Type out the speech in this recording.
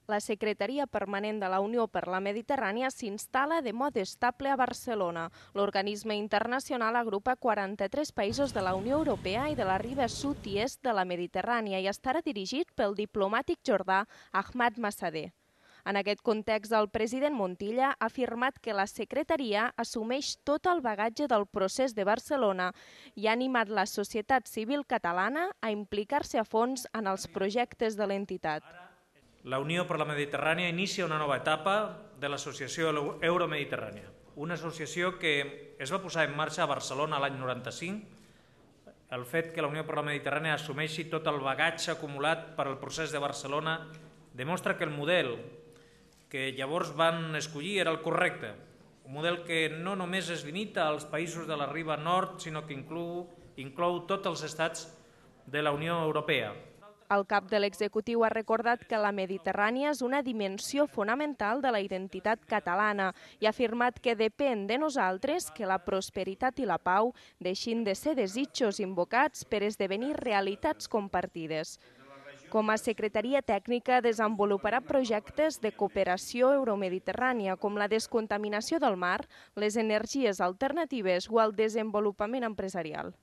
La Secretaria Permanent de la Unió per la Mediterrània s'instal·la de mode estable a Barcelona. L'organisme internacional agrupa 43 països de la Unió Europea i de la riba sud i est de la Mediterrània i estarà dirigit pel diplomàtic jordà Ahmad Massadeh. En aquest context, el president Montilla ha afirmat que la secretaria assumeix tot el bagatge del procés de Barcelona i ha animat la societat civil catalana a implicar-se a fons en els projectes de l'entitat. La Unió per la Mediterrània inicia una nova etapa de l'Associació Euromediterrània, una associació que es va posar en marxa a Barcelona l'any 95. El fet que la Unió per la Mediterrània assumeixi tot el bagatge acumulat per al procés de Barcelona demostra que el model que llavors van escollir era el correcte, un model que no només es limita als països de la riba nord, sinó que inclou tots els estats de la Unió Europea. El cap de l'executiu ha recordat que la Mediterrània és una dimensió fonamental de la identitat catalana i ha afirmat que depèn de nosaltres que la prosperitat i la pau deixin de ser desitjos invocats per esdevenir realitats compartides. Com a secretaria tècnica desenvoluparà projectes de cooperació euromediterrània com la descontaminació del mar, les energies alternatives o el desenvolupament empresarial.